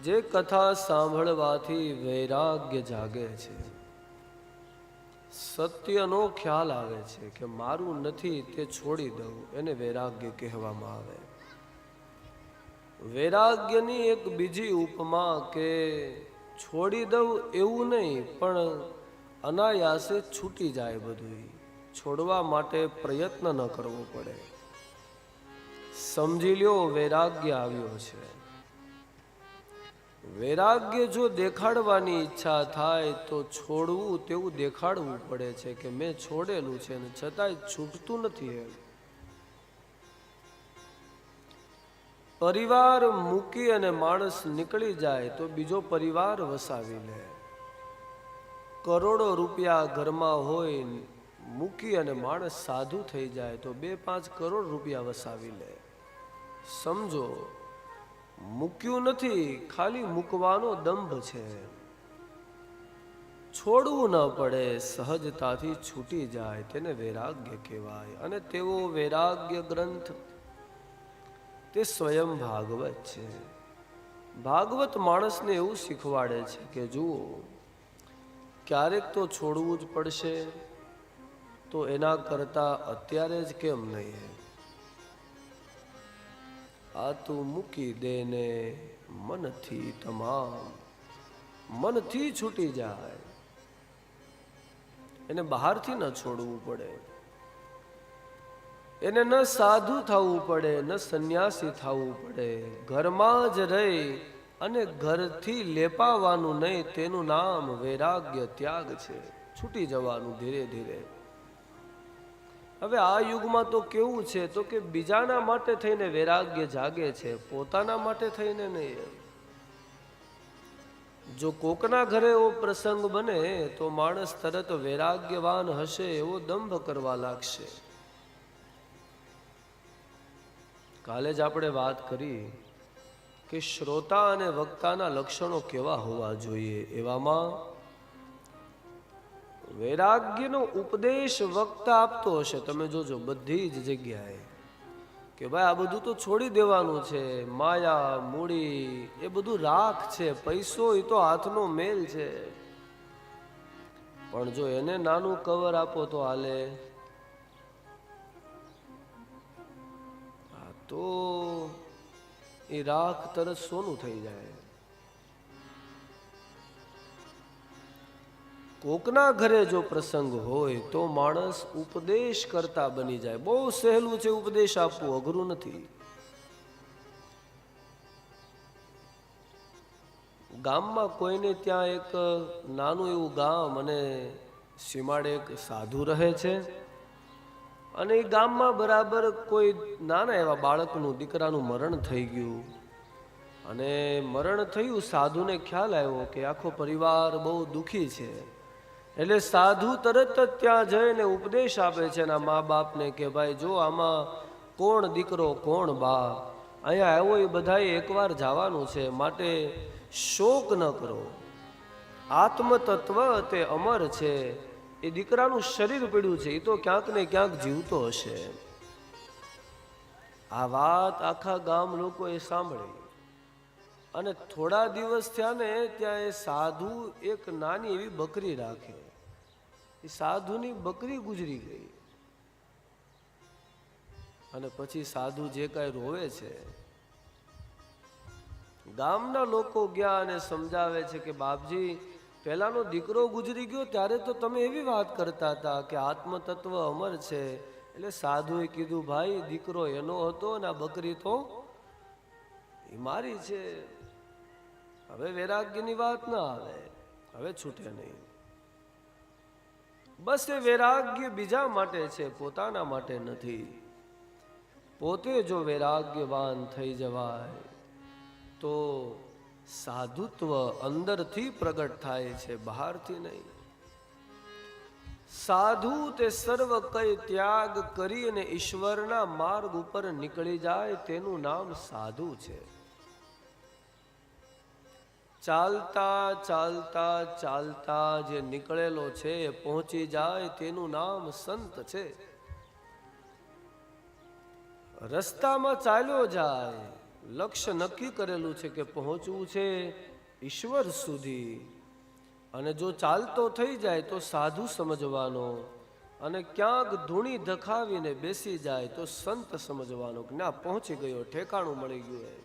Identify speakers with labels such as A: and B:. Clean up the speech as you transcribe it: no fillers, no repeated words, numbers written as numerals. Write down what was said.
A: જે કથા સાંભળવાથી વૈરાગ્ય જાગે છે, સત્યનો ખ્યાલ આવે છે કે મારું નથી તે છોડી દઉં, એને વૈરાગ્ય કહેવામાં આવે. વૈરાગ્યની એક બીજી ઉપમા કે છોડી દઉં એવું નહીં, પણ અનાયાસે છૂટી જાય બધું. છોડવા માટે પ્રયત્ન ન કરવો પડે. સમજી લ્યો વૈરાગ્ય આવ્યો છે. વૈરાગ્ય જો દેખાડવાની ઈચ્છા થાય તો છોડવું તેવું દેખાડવું પડે છે કે મેં છોડેલું છે ને છતાંય છૂટતું નથી. એમ પરિવાર મૂકી અને માણસ નીકળી જાય તો બીજો પરિવાર વસાવી લે. કરોડો રૂપિયા ઘરમાં હોય, મૂકી અને માણસ સાધુ થઈ જાય તો 2-5 કરોડ રૂપિયા વસાવી લે. સમજો, મૂક્યું નથી, ખાલી મૂકવાનો દંભ છે. છોડવું ન પડે, સહજતાથી છૂટી જાય, તેને વૈરાગ્ય કહેવાય. અને તેવો વૈરાગ્ય ગ્રંથ તે સ્વયં ભાગવત છે. ભાગવત માણસને એવું શીખવાડે છે કે જુઓ, ક્યારેક તો છોડવું જ પડશે, તો એના કરતા અત્યારે જ કેમ નહીં? આ તું મૂકી દેને મનથી તમામ, મનથી છૂટી જાય. એને બહારથી ન છોડવું પડે. એને ન સાધુ થવું પડે, ન સંન્યાસી થવું પડે. ઘરમાં જ રહી અને ઘરથી લેપાવાનું નહીં, તેનું નામ વૈરાગ્ય ત્યાગ છે. છૂટી જવાનું ધીરે ધીરે. હવે આ યુગમાં તો કેવું છે તો કે બીજાના માટે થઈને વૈરાગ્ય જાગે છે, પોતાના માટે થઈને નહીં. જો કોકના ઘરે એવો પ્રસંગ બને તો માણસ તરત વૈરાગ્યવાન હશે એવો દંભ કરવા લાગશે. કાલે જ આપણે વાત કરી કે શ્રોતા અને વક્તાના લક્ષણો કેવા હોવા જોઈએ. એવામાં વૈરાગ્યનો ઉપદેશ વક્તા આપતો હશે, તમે જોજો બધી જ જગ્યાએ, કે ભાઈ આ બધું તો છોડી દેવાનું છે. માયા મૂડી એ બધું રાખ છે, પૈસો એ તો હાથનો મેલ છે. પણ જો એને નાનું કવર આપો તો હાલે? તો એ રાખ તરત સોનું થઈ જાય. કોકના ઘરે જો પ્રસંગ હોય તો માણસ ઉપદેશ કરતા બની જાય. બહુ સહેલું છે ઉપદેશ આપવું, અઘરું નથી. ગામમાં કોઈને ત્યાં એક નાનું એવું ગામ અને સીમાડે એક સાધુ રહે છે. અને એ ગામમાં બરાબર કોઈ નાના એવા બાળકનું, દીકરાનું મરણ થઈ ગયું. અને મરણ થયું, સાધુને ખ્યાલ આવ્યો કે આખો પરિવાર બહુ દુઃખી છે. એટલે સાધુ તરત જ ત્યાં જઈને ઉપદેશ આપે છે એના મા બાપને કે ભાઈ જો આમાં કોણ દીકરો કોણ બાપ, અહીંયા આવ્યો એ બધાએ એકવાર જવાનું છે, માટે શોક ન કરો. આત્મતત્વ તે અમર છે. એ દીકરાનું શરીર પડ્યું છે, એ તો ક્યાંક ને ક્યાંક જીવતો હશે. આ વાત આખા ગામ લોકોએ સાંભળી. અને થોડા દિવસ થયા ને ત્યાં એ સાધુ એક નાની એવી બકરી રાખે. એ સાધુની બકરી ગુજરી ગઈ. અને પછી સાધુ જે કાંઈ રોવે છે, ગામના લોકો ગયા અને સમજાવે છે કે બાપજી, પહેલાનો દીકરો ગુજરી ગયો ત્યારે તો તમે એવી વાત કરતા હતા કે આત્મતત્વ અમર છે. એટલે સાધુએ કીધું ભાઈ દીકરો એનો હતો ને આ બકરી તો એ મારી છે. હવે વૈરાગ્યની વાત ના આવે, હવે છૂટે નહીં. બસ એ વૈરાગ્ય બીજા માટે છે, પોતાના માટે નથી. પોતે જો વૈરાગ્યવાન થઈ જવાય તો સાધુત્વ અંદરથી પ્રગટ થાય છે, બહારથી નહીં. સાધુ તે સર્વ કઈ ત્યાગ કરી અને ઈશ્વરના માર્ગ ઉપર નીકળી જાય, તેનું નામ સાધુ છે. ચાલતા ચાલતા ચાલતા જે નીકળેલો છે એ પહોંચી જાય, તેનું નામ સંત છે. રસ્તામાં ચાલ્યો જાય, લક્ષ્ય નક્કી કરેલું છે કે પહોંચવું છે ઈશ્વર સુધી, અને જો ચાલતો થઈ જાય તો સાધુ સમજવાનો, અને ક્યાંક ધૂણી ધખાવીને બેસી જાય તો સંત સમજવાનો કે ના પહોંચી ગયો, ઠેકાણું મળી ગયું.